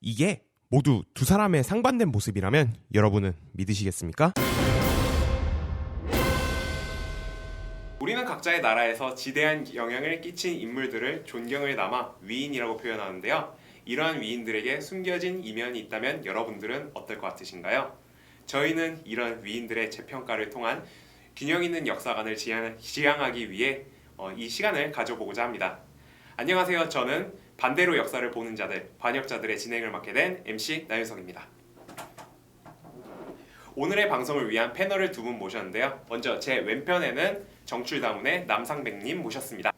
이게 모두 두 사람의 상반된 모습이라면 여러분은 믿으시겠습니까? 우리는 각자의 나라에서 지대한 영향을 끼친 인물들을 존경을 담아 위인이라고 표현하는데요. 이러한 위인들에게 숨겨진 이면이 있다면 여러분들은 어떨 것 같으신가요? 저희는 이런 위인들의 재평가를 통한 균형 있는 역사관을 지향하기 위해 이 시간을 가져보고자 합니다. 안녕하세요. 저는 반대로 역사를 보는 자들, 반역자들의 진행을 맡게 된 MC 나윤석입니다. 오늘의 방송을 위한 패널을 두 분 모셨는데요. 먼저 제 왼편에는 정출다문의 남상백님 모셨습니다.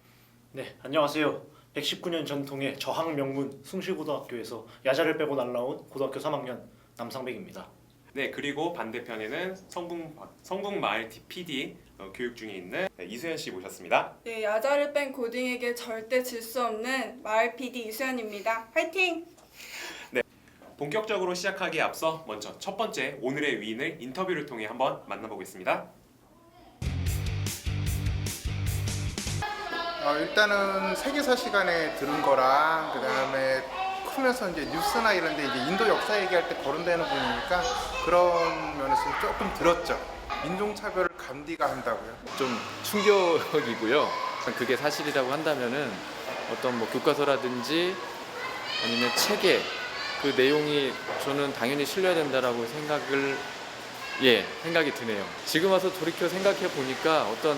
네, 안녕하세요. 119년 전통의 저학 명문 숭실고등학교에서 야자를 빼고 날라온 고등학교 3학년 남상백입니다. 네, 그리고 반대편에는 성북마을 PD 교육 중에 있는 이수연 씨 모셨습니다. 네, 야자를 뺀 고딩에게 절대 질 수 없는 마을 PD 이수연입니다. 화이팅! 네, 본격적으로 시작하기에 앞서 먼저 첫 번째 오늘의 위인을 인터뷰를 통해 한번 만나보겠습니다. 일단은 세계사 시간에 들은 거랑 그 다음에 크면서 이제 뉴스나 이런데 이제 인도 역사 얘기할 때 거론되는 분이니까 그런 면에서 조금 들었죠. 인종차별을 간디가 한다고요? 좀 충격이고요. 그게 사실이라고 한다면은 어떤 뭐 교과서라든지 아니면 책에 그 내용이 저는 당연히 실려야 된다라고 생각이 드네요. 지금 와서 돌이켜 생각해 보니까 어떤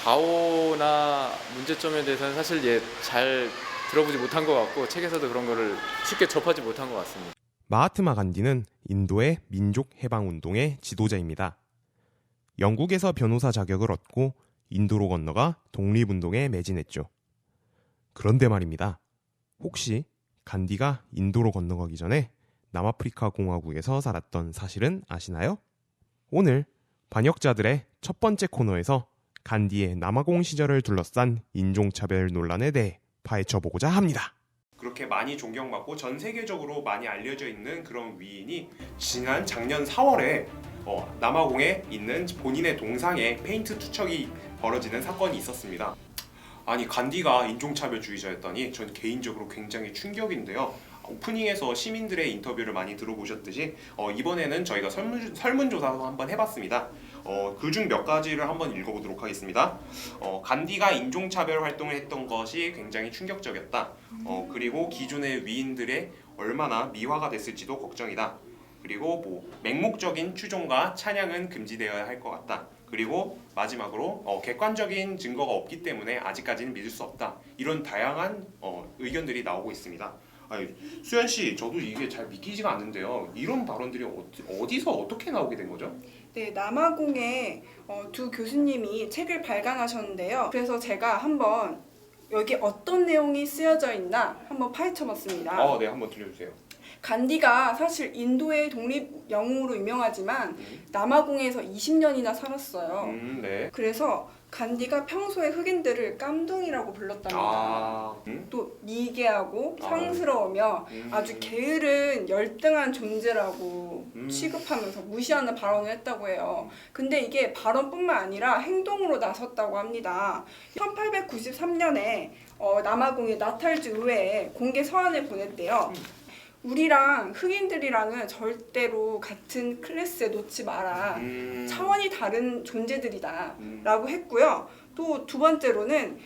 과오나 문제점에 대해서는 사실 잘 들어보지 못한 것 같고 책에서도 그런 거를 쉽게 접하지 못한 것 같습니다. 마하트마 간디는 인도의 민족 해방 운동의 지도자입니다. 영국에서 변호사 자격을 얻고 인도로 건너가 독립운동에 매진했죠. 그런데 말입니다. 혹시 간디가 인도로 건너가기 전에 남아프리카 공화국에서 살았던 사실은 아시나요? 오늘 반역자들의 첫 번째 코너에서 간디의 남아공 시절을 둘러싼 인종차별 논란에 대해 파헤쳐보고자 합니다. 그렇게 많이 존경받고 전 세계적으로 많이 알려져 있는 그런 위인이 지난 작년 4월에 남아공에 있는 본인의 동상에 페인트 투척이 벌어지는 사건이 있었습니다. 아니, 간디가 인종차별주의자였다니 전 개인적으로 굉장히 충격인데요. 오프닝에서 시민들의 인터뷰를 많이 들어보셨듯이 이번에는 저희가 설문조사도 한번 해봤습니다. 그중 몇 가지를 한번 읽어보도록 하겠습니다. 간디가 인종차별 활동을 했던 것이 굉장히 충격적이었다. 그리고 기존의 위인들의 얼마나 미화가 됐을지도 걱정이다. 그리고 맹목적인 추종과 찬양은 금지되어야 할 것 같다. 그리고 마지막으로 객관적인 증거가 없기 때문에 아직까지는 믿을 수 없다. 이런 다양한 의견들이 나오고 있습니다. 수연 씨, 저도 이게 잘 믿기지가 않는데요. 이런 발언들이 어디서 어떻게 나오게 된 거죠? 네, 남아공의 두 교수님이 책을 발간하셨는데요. 그래서 제가 한번 여기 어떤 내용이 쓰여져 있나 한번 파헤쳐봤습니다. 네, 한번 들려주세요. 간디가 사실 인도의 독립 영웅으로 유명하지만 남아공에서 20년이나 살았어요. 네. 그래서 간디가 평소에 흑인들을 깜둥이라고 불렀답니다. 또 미개하고 상스러우며 아주 게으른 열등한 존재라고 취급하면서 무시하는 발언을 했다고 해요. 근데 이게 발언뿐만 아니라 행동으로 나섰다고 합니다. 1893년에 남아공의 나탈즈 의회에 공개 서한을 보냈대요. 우리랑 흑인들이랑은 절대로 같은 클래스에 놓지 마라. 차원이 다른 존재들이다 라고 했고요. 또 두 번째로는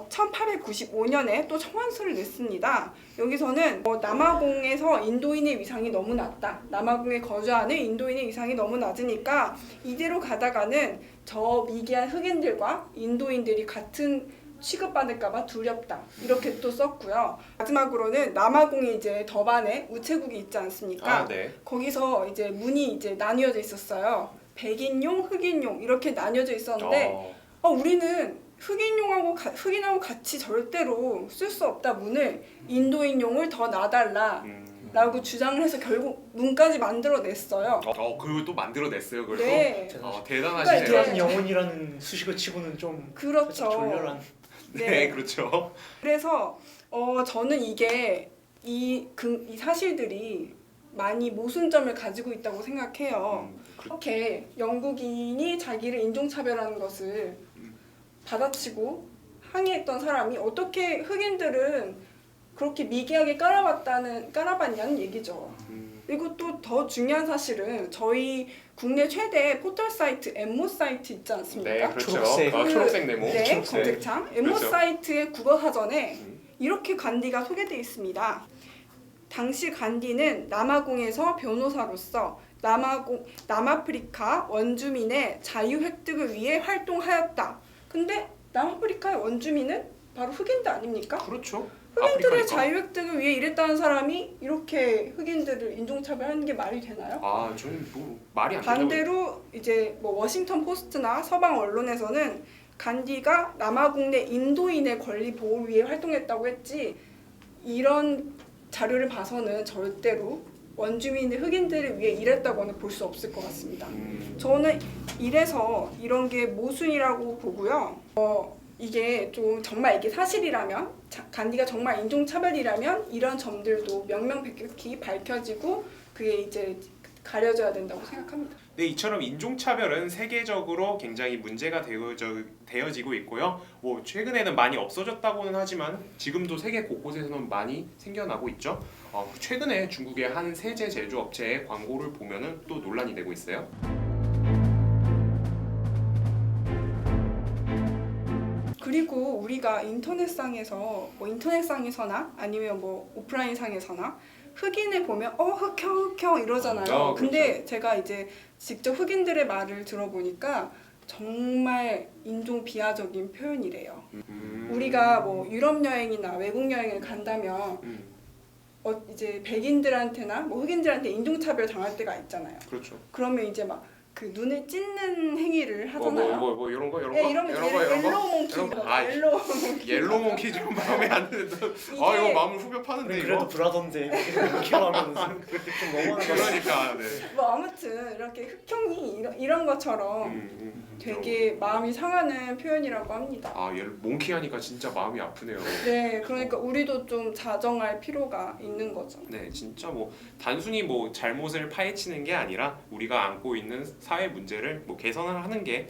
1895년에 또 청원서를 냈습니다. 여기서는 남아공에서 인도인의 위상이 너무 낮다. 남아공에 거주하는 인도인의 위상이 너무 낮으니까 이대로 가다가는 저 미개한 흑인들과 인도인들이 같은 취급받을까봐 두렵다. 이렇게 또 썼고요. 마지막으로는 남아공에 이제 더반에 우체국이 있지 않습니까? 네. 거기서 이제 문이 이제 나뉘어져 있었어요. 백인용, 흑인용 이렇게 나뉘어져 있었는데 우리는 흑인하고 같이 절대로 쓸 수 없다 문을 인도인용을 더 놔달라. 라고 주장을 해서 결국 문까지 만들어냈어요. 그걸 또 만들어냈어요, 그걸? 네. 대단하시네요. 인도한 영혼이라는 수식어 치고는 좀 그렇죠. 졸렬한. 네, 그렇죠. 그래서 저는 이게 이 사실들이 많이 모순점을 가지고 있다고 생각해요. 그렇게 영국인이 자기를 인종차별하는 것을 받아치고 항의했던 사람이 어떻게 흑인들은 그렇게 미개하게 깔아봤냐는 얘기죠. 그리고 또 더 중요한 사실은 저희 국내 최대 포털 사이트 엠모 사이트 있지 않습니까? 네, 그렇죠. 초록색. 초록색 네모. 네, 초록색. 검색창 엠모 그렇죠. 사이트의 국어 사전에 이렇게 간디가 소개되어 있습니다. 당시 간디는 남아공에서 변호사로서 남아프리카 원주민의 자유 획득을 위해 활동하였다. 근데 남아프리카의 원주민은 바로 흑인들 아닙니까? 그렇죠. 흑인들의 아프리카니까. 자유 획득을 위해 일했다는 사람이 이렇게 흑인들을 인종차별하는 게 말이 되나요? 아, 저는 뭐 말이 안 된다고. 반대로 이제 뭐 워싱턴 포스트나 서방 언론에서는 간디가 남아공 내 인도인의 권리 보호 위해 활동했다고 했지, 이런 자료를 봐서는 절대로 원주민의 흑인들을 위해 일했다고는 볼 수 없을 것 같습니다. 저는 이래서 이런 게 모순이라고 보고요. 이게 좀 정말 이게 사실이라면, 간디가 정말 인종차별이라면 이런 점들도 명명백백히 밝혀지고 그게 이제 가려져야 된다고 생각합니다. 네, 이처럼 인종차별은 세계적으로 굉장히 문제가 되어지고 있고요. 뭐 최근에는 많이 없어졌다고는 하지만 지금도 세계 곳곳에서는 많이 생겨나고 있죠. 최근에 중국의 한 세제 제조업체의 광고를 보면은 또 논란이 되고 있어요. 그리고 우리가 인터넷상에서나 아니면 뭐 오프라인상에서나 흑인을 보면 흑형 이러잖아요. 근데 그렇죠. 제가 이제 직접 흑인들의 말을 들어보니까 정말 인종 비하적인 표현이래요. 우리가 뭐 유럽 여행이나 외국 여행을 간다면 이제 백인들한테나 뭐 흑인들한테 인종차별 당할 때가 있잖아요. 그렇죠. 그러면 이제 막 그 눈을 찢는 행위를 하잖아요. 뭐 이런 거 네, 이런 옐로우 몽키. 옐로우 몽키. 옐로우 몽키 좀 마음에 안 드는데. 이거 마음을 후벼 파는데 그래도 이거. 불하던데 이렇게 하면 좀 너무하는 거 같아요. 그러니까 네. 뭐 아무튼 이렇게 흑형이 이런 것처럼 되게 마음이 상하는 표현이라고 합니다. 몽키 하니까 진짜 마음이 아프네요. 네, 그러니까 우리도 좀 자정할 필요가 있는 거죠. 네, 진짜 뭐 단순히 뭐 잘못을 파헤치는 게 아니라 우리가 안고 있는 사회 문제를 뭐 개선을 하는 게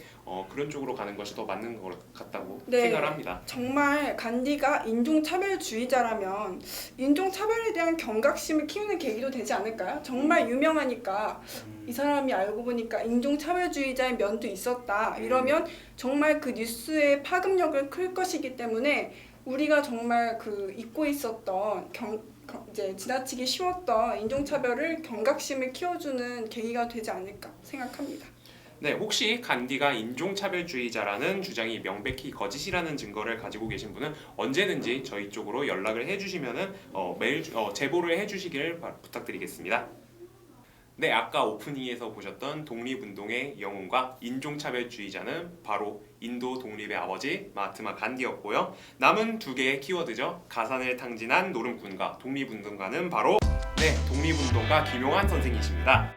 그런 쪽으로 가는 것이 더 맞는 것 같다고 네. 생각을 합니다. 정말 간디가 인종차별주의자라면 인종차별에 대한 경각심을 키우는 계기도 되지 않을까요? 정말 유명하니까 이 사람이 알고 보니까 인종차별주의자의 면도 있었다 이러면 정말 그 뉴스의 파급력을 클 것이기 때문에 우리가 정말 그 잊고 있었던 이제 지나치기 쉬웠던 인종차별을 경각심을 키워주는 계기가 되지 않을까 생각합니다. 네, 혹시 간디가 인종차별주의자라는 주장이 명백히 거짓이라는 증거를 가지고 계신 분은 언제든지 저희 쪽으로 연락을 해주시면은 메일 제보를 해주시길 부탁드리겠습니다. 네, 아까 오프닝에서 보셨던 독립운동의 영웅과 인종차별주의자는 바로 인도 독립의 아버지 마하트마 간디였고요. 남은 두 개의 키워드죠. 가산을 탕진한 노름꾼과 독립운동가는 바로 독립운동가 김용환 선생이십니다.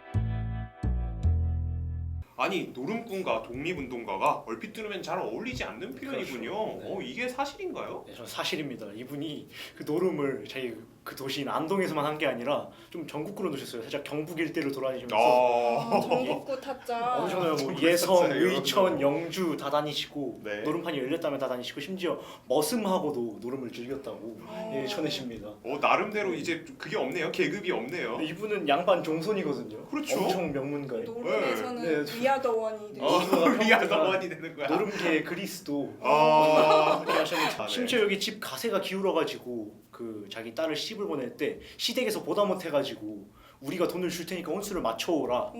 아니, 노름꾼과 독립운동가가 얼핏 들으면 잘 어울리지 않는 표현이군요. 그렇죠. 네. 이게 사실인가요? 네, 저는 사실입니다. 이분이 그 노름을 자기 그 도시인 안동에서만 한 게 아니라 좀 전국구로 놓으셨어요. 살짝 경북 일대를 돌아다니시면서 전국구 타짜. 엄청나요. 뭐 전국 예성, 탔어요. 의천, 영주 다 다니시고 네. 노름판이 열렸다면 다 다니시고 심지어 머슴하고도 노름을 즐겼다고 전해집니다. 나름대로 이제 그게 없네요. 계급이 없네요. 근데 이분은 양반 종손이거든요. 그렇죠. 엄청 명문가예요. 노름에서는 네. 위아더원이 되죠. 리아더원이 되는 거야. 노름계의 그리스도 그렇게 하셨는데 네. 심지어 여기 집 가세가 기울어가지고 그 자기 딸을 시집을 보낼 때 시댁에서 보다 못해가지고 우리가 돈을 줄 테니까 혼수를 맞춰오라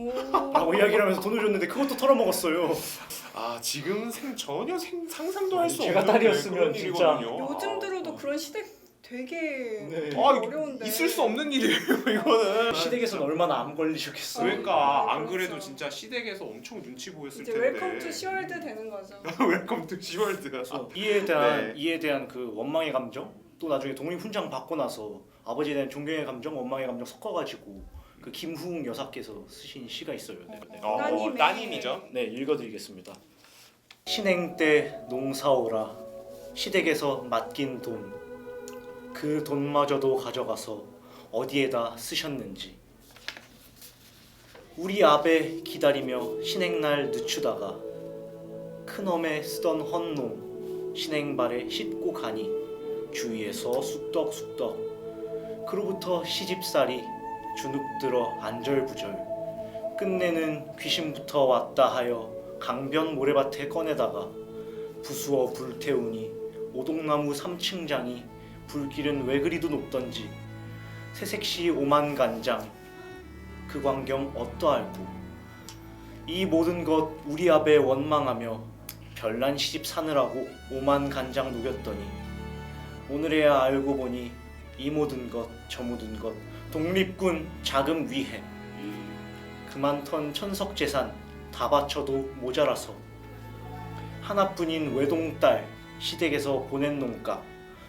라고 이야기를 하면서 돈을 줬는데 그것도 털어먹었어요. 지금 전혀 상상도 할 수 없는 제가 딸이었으면 그런 진짜. 일이거든요. 요즘 들어도 그런 시댁 되게 네. 어려운데. 있을 수 없는 일이에요, 이거는. 시댁에서는 얼마나 암 걸리셨겠어요. 그러니까 안 그렇죠. 그래도 진짜 시댁에서 엄청 눈치 보였을 이제 텐데. 웰컴 투 시월드 되는 거죠. 웰컴 투 시월드. 그래서 이에 대한 그 원망의 감정, 또 나중에 독립훈장 받고 나서 아버지에 대한 존경의 감정, 원망의 감정 섞어가지고 그 김후웅 여사께서 쓰신 시가 있어요. 네. 따님이죠. 네, 읽어드리겠습니다. 신행 때 농사오라 시댁에서 맡긴 돈 그 돈마저도 가져가서 어디에다 쓰셨는지 우리 아베 기다리며 신행날 늦추다가 큰엄에 쓰던 헌농 신행발에 싣고 가니 주위에서 쑥덕쑥덕 그로부터 시집살이 주눅들어 안절부절 끝내는 귀신부터 왔다 하여 강변 모래밭에 꺼내다가 부수어 불태우니 오동나무 3층장이 불길은 왜 그리도 높던지 새색시 오만간장 그 광경 어떠할꼬 이 모든 것 우리 아베 원망하며 별난 시집 사느라고 오만간장 녹였더니 오늘에야 알고 보니 이 모든 것 저 모든 것 독립군 자금 위해 그만턴 천석재산 다 바쳐도 모자라서 하나뿐인 외동딸 시댁에서 보낸 농값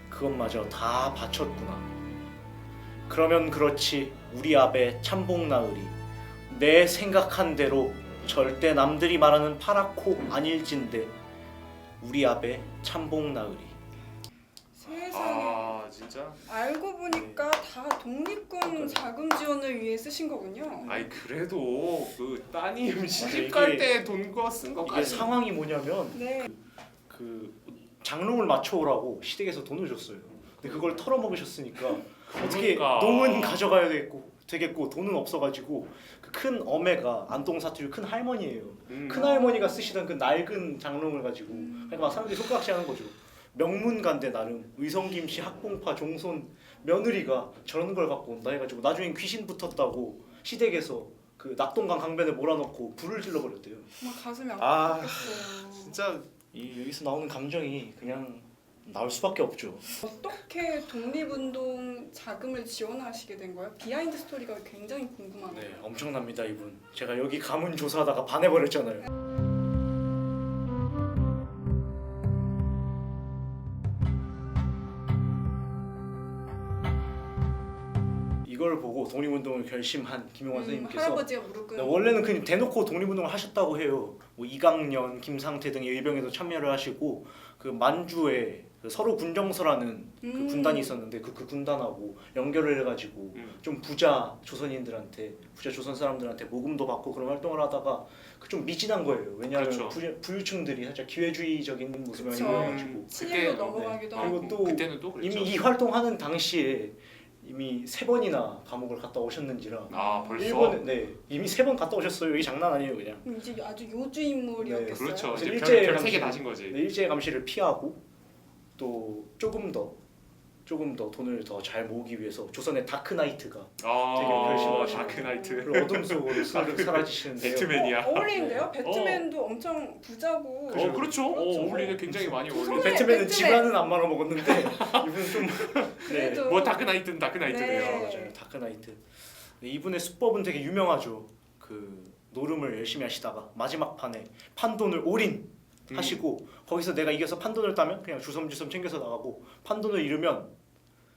그것마저 다 바쳤구나. 그러면 그렇지 우리 아베 참복 나으리 내 생각한 대로 절대 남들이 말하는 파랗고 아닐진데 우리 아베 참복 나으리. 세상에. 진짜? 알고 보니까 다 독립군 자금 지원을 위해 쓰신 거군요. 아니 그래도 그 따님 시집 이게- 갈 때 돈 거 쓴 이게 거까지. 상황이 뭐냐면 네. 그 장롱을 맞춰오라고 시댁에서 돈을 줬어요. 근데 그걸 털어먹으셨으니까 어떻게 그러니까. 농은 가져가야 되겠고 돈은 없어가지고 그 큰 어매가 안동 사투리 큰 할머니예요. 큰 할머니가 쓰시던 그 낡은 장롱을 가지고 그러니까 막 사람들이 손가락질 하는 거죠. 명문가인데 나름 의성김씨 학봉파 종손 며느리가 저런 걸 갖고 온다 해가지고 나중엔 귀신 붙었다고 시댁에서 그 낙동강 강변에 몰아넣고 불을 질러버렸대요. 정말 가슴이 아, 아팠겠어요. 진짜 여기서 나오는 감정이 그냥 나올 수밖에 없죠. 어떻게 독립운동 자금을 지원하시게 된 거예요? 비하인드 스토리가 굉장히 궁금하네요. 네, 엄청납니다 이분. 제가 여기 가문 조사하다가 반해버렸잖아요. 이걸 보고 독립운동을 결심한 김용환 선생님께서 할아버지가 무릎 꿇는 원래는 그냥 대놓고 독립운동을 하셨다고 해요. 뭐 이강년, 김상태 등의 의병에도 참여를 하시고 그 만주에 그 서로 군정서라는 그 군단이 있었는데 그 군단하고 연결을 해가지고 좀 부자 조선인들한테 부자 조선 사람들한테 모금도 받고 그런 활동을 하다가 그 좀 미진한 거예요. 왜냐하면 그렇죠. 부유층들이 살짝 기회주의적인 모습이 많이 그쵸. 보여가지고 친일로 넘어가기도 그리고 하고. 또 그때는 또 그랬죠. 이미 이 활동하는 당시에 이미 3번이나 감옥을 갔다 오셨는지라 아 벌써. 일본 이미 3번 갔다 오셨어요. 이게 장난 아니에요 그냥. 이제 아주 요주 인물이었겠어요. 네, 그렇죠. 이제 일제 별 3개 감시. 다신 거지. 네, 일제 감시를 피하고 또 조금 더 돈을 더 잘 모으기 위해서 조선의 다크나이트가 되게 결심을 하시고 다크나이트. 그 어둠 속으로 사라지시는데요. 배트맨이야. 어울리는데요? 배트맨도 엄청 부자고. 그렇죠. 그렇죠. 어울리네. 굉장히 많이 두 어울리네. 손에 배트맨은 배트맨. 집안은 안 말아먹었는데 이분은 좀 그래도 뭐 다크나이트는 다크나이트네요. 네. 맞아요. 다크나이트. 네, 이분의 수법은 되게 유명하죠. 그 노름을 열심히 하시다가 마지막 판에 판돈을 올인 하시고 거기서 내가 이겨서 판돈을 따면 그냥 주섬주섬 챙겨서 나가고 판돈을 잃으면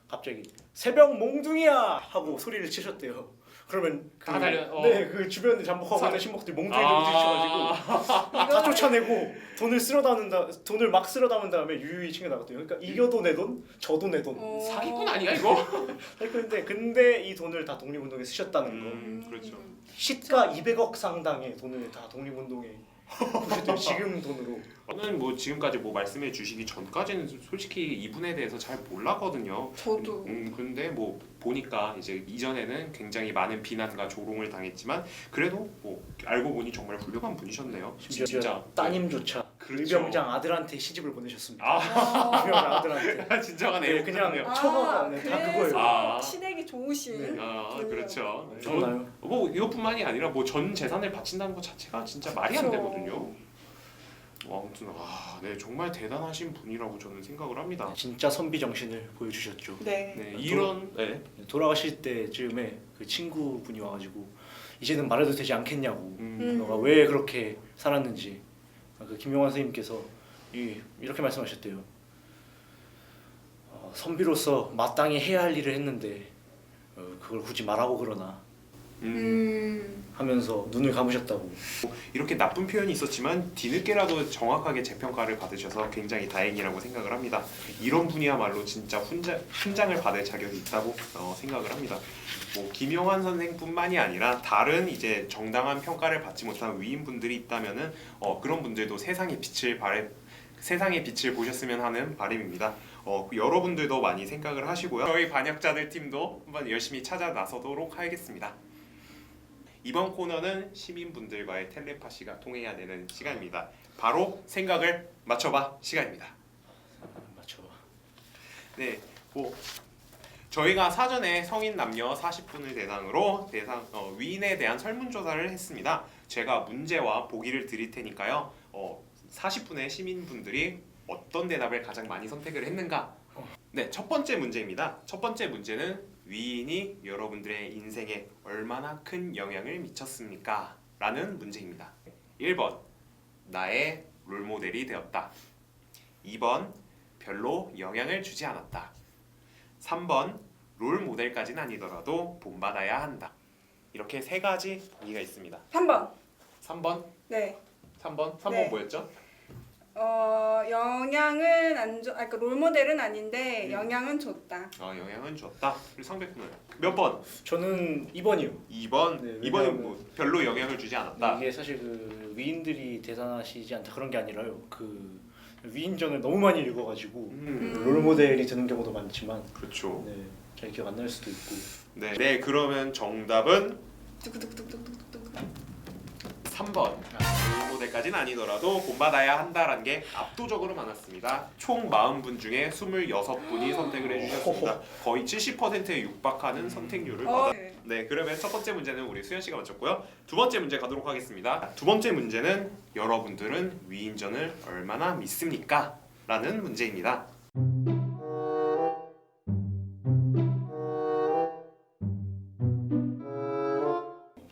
갑자기 새벽 몽둥이야 하고 소리를 치셨대요. 그러면 다 달려. 그 주변에 잠복하고 있는 신복들이 몽둥이를 부딪혀가지고 다 쫓아내고 돈을 막 쓸어 담은 다음에 유유히 챙겨 나갔대요. 그러니까 이겨도 내 돈, 져도 내 돈. 사기꾼 아니야 이거? 근데 이 돈을 다 독립운동에 쓰셨다는 거. 그렇죠. 시가 200억 상당의 돈을 다 독립운동에 부셨대요. 지금 돈으로. 저는 뭐 지금까지 뭐 말씀해 주시기 전까지는 솔직히 이분에 대해서 잘 몰랐거든요. 저도. 근데 뭐 보니까 이제 이전에는 굉장히 많은 비난과 조롱을 당했지만 그래도 뭐 알고 보니 정말 훌륭한 분이셨네요. 심지어 따님조차 그렇죠. 의병장 아들한테 시집을 보내셨습니다. 아 의병장 아들한테. 진정한 네, 애국자네요. 그냥 초가 네, 다 그거예요. 그래서 아. 시댁이 좋으신. 네. 그렇죠. 좋나요? 뭐 이것뿐만이 아니라 뭐 전 재산을 바친다는 것 자체가 진짜 말이 안 그렇죠. 되거든요. 아무튼 네 정말 대단하신 분이라고 저는 생각을 합니다. 진짜 선비 정신을 보여주셨죠. 네. 네 이런 돌아가실 때쯤에 그 친구분이 와가지고 이제는 말해도 되지 않겠냐고. 음. 너가 왜 그렇게 살았는지. 그 김용환 선생님께서 이렇게 말씀하셨대요. 선비로서 마땅히 해야 할 일을 했는데 그걸 굳이 말하고 그러나 하면서 눈을 감으셨다고. 이렇게 나쁜 표현이 있었지만 뒤늦게라도 정확하게 재평가를 받으셔서 굉장히 다행이라고 생각을 합니다. 이런 분이야말로 진짜 훈장을 받을 자격이 있다고 생각을 합니다. 뭐 김용환 선생뿐만이 아니라 다른 이제 정당한 평가를 받지 못한 위인분들이 있다면은 그런 분들도 세상의 빛을 보셨으면 하는 바람입니다. 여러분들도 많이 생각을 하시고요. 저희 반역자들 팀도 한번 열심히 찾아 나서도록 하겠습니다. 이번 코너는 시민분들과의 텔레파시가 통해야 되는 시간입니다. 바로 생각을 맞춰봐 시간입니다. 맞춰봐. 네, 저희가 사전에 성인 남녀 40분을 대상으로 위인에 대한 설문조사를 했습니다. 제가 문제와 보기를 드릴 테니까요. 40분의 시민분들이 어떤 대답을 가장 많이 선택을 했는가? 네, 첫 번째 문제입니다. 첫 번째 문제는 위인이 여러분들의 인생에 얼마나 큰 영향을 미쳤습니까? 라는 문제입니다. 1번, 나의 롤모델이 되었다. 2번, 별로 영향을 주지 않았다. 3번, 롤모델까지는 아니더라도 본받아야 한다. 이렇게 세 가지 보기가 있습니다. 3번. 3번? 네. 3번? 3번 네. 뭐였죠? 영향은 안 줘. 그러니까 롤모델은 아닌데 영향은 줬다. 영향은 줬다. 그리고 상백군은 몇 번? 저는 2번이요. 2번? 네, 2번은 왜냐하면- 뭐 별로 영향을 주지 않았다. 이게 사실 그 위인들이 대단하시지 않다 그런 게 아니라요. 그 위인전을 너무 많이 읽어가지고 롤모델이 되는 경우도 많지만 그렇죠. 네, 잘 기억 안 날 수도 있고. 네, 그러면 정답은 뚜구뚜구뚜구뚜구뚜구. 3번. 롤모델까지는 아니더라도 본받아야 한다라는 게 압도적으로 많았습니다. 총 40분 중에 26분이 선택을 해주셨습니다. 거의 70%에 육박하는 선택률을 받았. 네, 그러면 첫 번째 문제는 우리 수현 씨가 맞췄고요. 두 번째 문제 가도록 하겠습니다. 두 번째 문제는 여러분들은 위인전을 얼마나 믿습니까? 라는 문제입니다.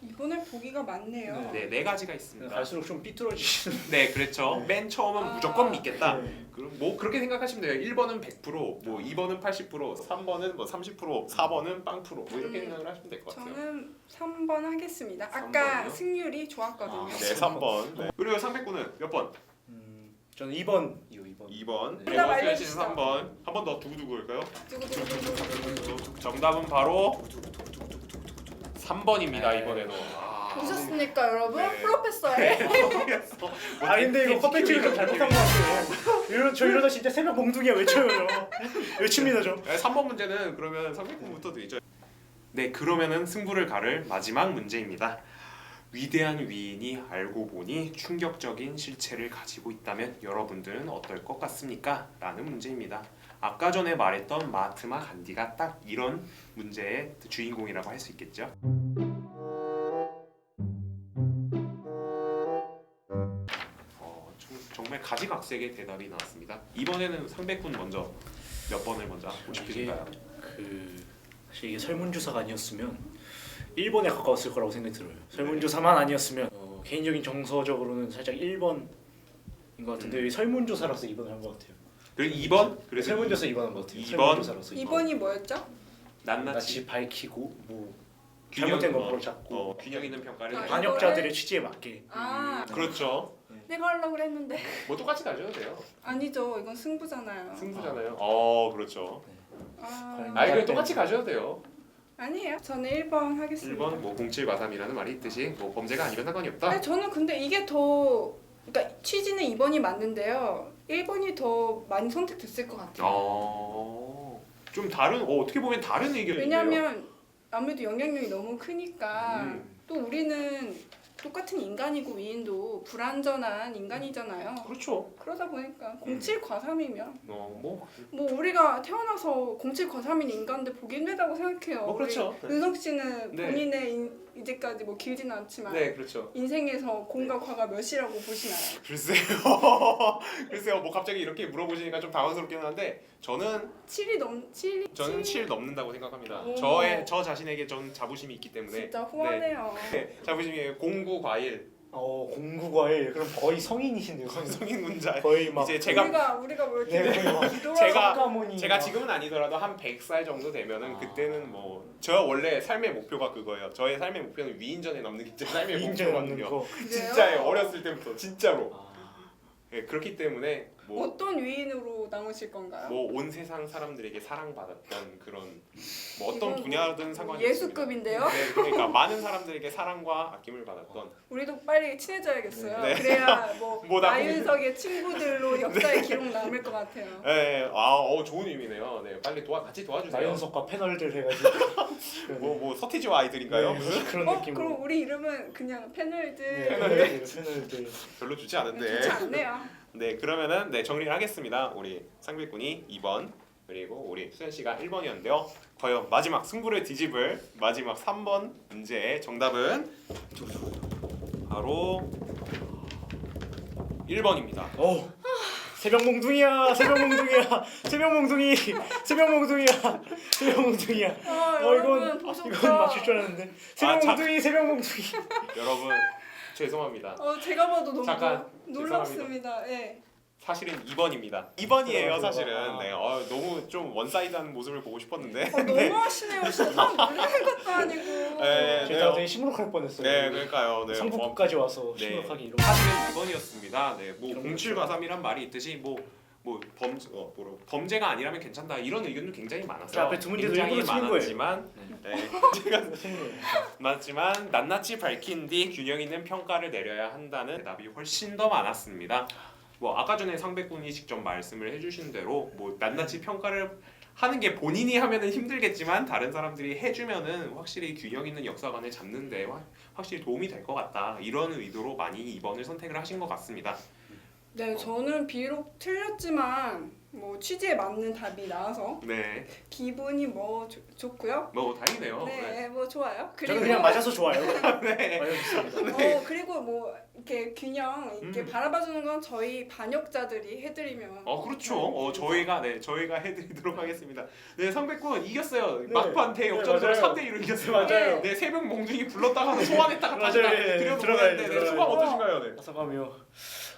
이번에 보기가 많네요. 네, 네 가지가 있습니다. 갈수록 좀 삐뚤어지시는. 네, 그렇죠. 네. 맨 처음은 아. 무조건 믿겠다. 네. 뭐 그렇게 생각하시면 돼요. 1번은 100%, 뭐 2번은 80%, 3번은 뭐 30%, 4번은 빵%, 뭐 이렇게 생각을 하시면 될 것 같아요. 저는 3번 하겠습니다. 아까 3번이요? 승률이 좋았거든요. 네, 3번. 네. 그리고 상백군은 몇 번? 저는 2번이요. 2번. 2번. 정답 수현 알려주시죠. 씨는 3번. 한 번 더 두구두구일까요? 뚜구뚜구뚜구. 정답은 바로 3번입니다. 네. 이번에도. 보셨습니까, 여러분? 네. 프로페서의 아 근데 이거 퍼펙트를 좀 잘못한 것 같아요. 저 이러다 진짜 새벽 몽둥이야 외쳐요. 외칩니다 저. 3번 문제는 그러면 상백군부터 드리죠. 네, 그러면은 승부를 가를 마지막 문제입니다. 위대한 위인이 알고 보니 충격적인 실체를 가지고 있다면 여러분들은 어떨 것 같습니까? 라는 문제입니다. 아까 전에 말했던 마하트마 간디가 딱 이런 문제의 주인공이라고 할 수 있겠죠. 정말 가지각색의 대답이 나왔습니다. 이번에는 상백군 먼저 몇 번을 먼저 하고 싶으신가요? 사실 이게 설문조사가 아니었으면 1번에 가까웠을 거라고 생각이 들어요. 설문조사만 아니었으면 개인적인 정서적으로는 살짝 1번인 것 같은데 여기 설문조사라서 2번을 한 것 같아요. 그리고 2번? 그래서 설문조사 2번 한 것 같아요. 2번? 설문조사라서 2번이 뭐였죠? 낱낱이 낯이 밝히고 뭐 균형, 잘못된 거 바로 잡고 균형 있는 평가를 아, 해주는 반역자들의 취지에 맞게. 아, 그렇죠. 내가 하려고 그랬는데 뭐 똑같이 가셔도 돼요. 아니죠. 이건 승부잖아요. 승부잖아요. 그렇죠. 이거 똑같이 가셔도 돼요. 아니에요. 저는 1번 하겠습니다. 1번 뭐 07마삼이라는 말이 있듯이 뭐 범죄가 아니면 상관이 없다. 아니, 저는 근데 이게 더 그러니까 취지는 2번이 맞는데요. 1번이 더 많이 선택됐을 것 같아요. 좀 다른 어떻게 보면 다른 의견이네요. 왜냐면 아무래도 영향력이 너무 크니까 음. 또 우리는 똑같은 인간이고 위인도 불완전한 인간이잖아요. 그렇죠. 그러다 보니까 07 과삼이면 뭐 뭐 우리가 태어나서 07 과삼인 인간들 보기 힘들다고 생각해요. 그렇죠. 우리 은석 씨는 네. 본인의 이제까지 뭐 길지는 않지만 네, 그렇죠. 인생에서 공과 과가 몇이라고 보시나요? 글쎄요. 뭐 갑자기 이렇게 물어보시니까 좀 당황스럽긴 한데 저는 7이 7 넘는다고 생각합니다. 오. 저 자신에게 전 자부심이 있기 때문에 진짜 후하네요. 네, 자부심이 공구 과일 공구과일 그럼 거의 성인이신데요. 성인 문자 거의 막 이제 제가 우리가 뭐 네, 이렇게 거의 막 제가 제가 지금은 아니더라도 한 100살 정도 되면은 그때는 뭐 저 원래 삶의 목표가 그거예요. 저의 삶의 목표는 위인전에 넘는 게 제 삶의 인정 없는 목표거든요. 거. 진짜예요. 어렸을 때부터 진짜로. 네, 그렇기 때문에 뭐 어떤 위인으로 남으실 건가요? 온 세상 사람들에게 사랑받았던 그런 뭐 어떤 이건 분야든 상관이 없습니다. 예수급인데요? 네, 그러니까 많은 사람들에게 사랑과 아낌을 받았던 우리도 빨리 친해져야겠어요. 네. 그래야 뭐 뭐 나중에- 나윤석의 친구들로 역사의 기록 남을 것 같아요. 네, 좋은 의미네요. 네, 빨리 같이 도와주세요. 나연석과 패널들 해가지고 뭐 서태지와 아이들인가요? 네, 무슨 그런 느낌으로. 그럼 우리 이름은 그냥 패널들 네, 패널들. 별로 좋지 않은데. 좋지 않네요. 네, 그러면은 정리를 하겠습니다. 우리 상백군이 2번 그리고 우리 수현 씨가 1번이었는데요. 과연 마지막 승부를 뒤집을 마지막 3번 문제의 정답은 바로 1번입니다. 새벽 몽둥이야, 새벽 몽둥이야, 새벽 몽둥이, 새벽 몽둥이야, 새벽 몽둥이야. 여러분 보셨죠? 이건 맞출 줄 알았는데. 새벽 자- 몽둥이, 새벽 몽둥이. 여러분 죄송합니다. 제가 봐도 너무 잠깐, 놀랍습니다. 예. 사실은 2번입니다. 2번이에요, 그렇구나. 사실은. 아. 네, 너무 좀 원사이드한 모습을 보고 싶었는데. 너무 하시네요. 진짜 사람 놀리는 것도 아니고. 네, 제가 되게 시무룩할 뻔했어요. 네, 그러니까요. 네, 성북까지 와서 네. 시무룩하기 이런. 사실은 2번이었습니다. 네, 뭐 이런 07과삼이란 말이 있듯이 범죄가 아니라면 괜찮다 이런 의견도 굉장히 많았어요. 자, 앞에 두 문제도 굉장히 일부러 치는 거예요. 많았지만, 네, 맞지만 낱낱이 밝힌 뒤 균형 있는 평가를 내려야 한다는 대답이 훨씬 더 많았습니다. 뭐 아까 전에 상백군이 직접 말씀을 해주신 대로 뭐 낱낱이 평가를 하는 게 본인이 하면은 힘들겠지만 다른 사람들이 해주면은 확실히 균형 있는 역사관을 잡는데 확실히 도움이 될 것 같다 이런 의도로 많이 2번을 선택을 하신 것 같습니다. 네, 저는 비록 틀렸지만 뭐 취지에 맞는 답이 나와서 네, 기분이 좋고요. 뭐 다행이네요. 네, 뭐 좋아요. 저는 그냥 맞아서 좋아요. 네. 맞았습니다. 그리고 뭐 이렇게 균형 있게 바라봐주는 건 저희 반역자들이 해드리면. 그렇죠. 저희가 해드리도록 하겠습니다. 네, 상백군 이겼어요. 네. 막판 대역전으로 네, 맞아요. 3대2로 이겼어요. 맞아요. 네, 새벽 몽둥이 불렀다가 소환했다가 다시 맞아요. 예, 드려놓고 들어가요, 했는데 네, 들어가요. 소감 어떠신가요? 네. 잠깐만요.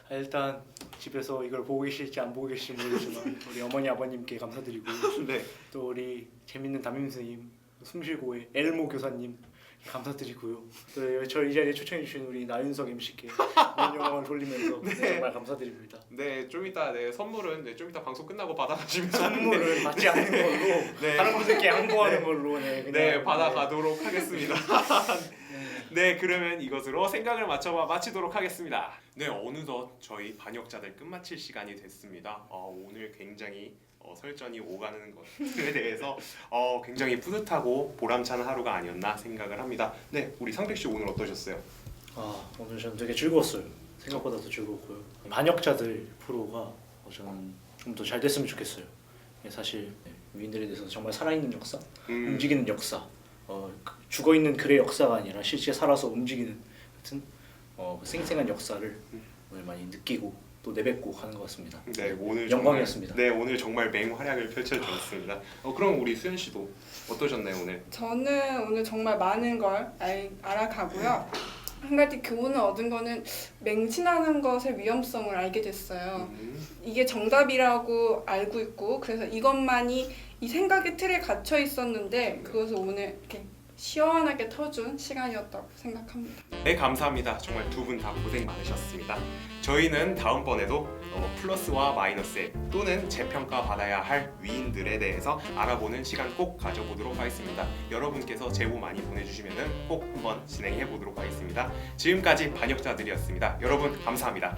일단 집에서 이걸 보고 계실지 안 보고 계실지 모르지만 우리 어머니 아버님께 감사드리고 네. 또 우리 재밌는 담임 선생님 숨쉴고의 엘모 교사님 감사드리고요. 또 저희 이 자리에 초청해 주신 우리 나윤석 MC께 영광을 돌리면서 정말 감사드립니다. 네, 좀 이따 선물은 좀 이따 방송 끝나고 받아가시면 선물을 받지 않는 걸로 네. 다른 분들께 양보하는 걸로 그냥 받아가도록 하겠습니다. 네, 그러면 이것으로 생각을 맞춰봐 마치도록 하겠습니다. 네, 어느덧 저희 반역자들 끝마칠 시간이 됐습니다. 오늘 굉장히 설전이 오가는 것에 대해서 굉장히 뿌듯하고 보람찬 하루가 아니었나 생각을 합니다. 네, 우리 상백 씨 오늘 어떠셨어요? 오늘 저는 되게 즐거웠어요. 생각보다 더 즐거웠고요. 반역자들 프로가 저는 좀 더 잘 됐으면 좋겠어요. 사실 위인들에 대해서 정말 살아있는 역사, 움직이는 역사, 죽어 있는 글의 역사가 아니라 실제 살아서 움직이는 같은 생생한 역사를 오늘 많이 느끼고 또 내뱉고 하는 것 같습니다. 네, 오늘 영광이었습니다. 정말, 네, 오늘 정말 맹활약을 펼쳐주었습니다. 그럼 우리 수현 씨도 어떠셨나요 오늘? 저는 오늘 정말 많은 걸 알아가고요. 한 가지 교훈을 얻은 거는 맹신하는 것의 위험성을 알게 됐어요. 이게 정답이라고 알고 있고 그래서 이것만이 이 생각의 틀에 갇혀 있었는데 그것을 오늘 이렇게 시원하게 터준 시간이었다고 생각합니다. 네, 감사합니다. 정말 두 분 다 고생 많으셨습니다. 저희는 다음번에도 플러스와 마이너스 또는 재평가 받아야 할 위인들에 대해서 알아보는 시간 꼭 가져보도록 하겠습니다. 여러분께서 제보 많이 보내주시면 꼭 한번 진행해 보도록 하겠습니다. 지금까지 반역자들이었습니다. 여러분 감사합니다.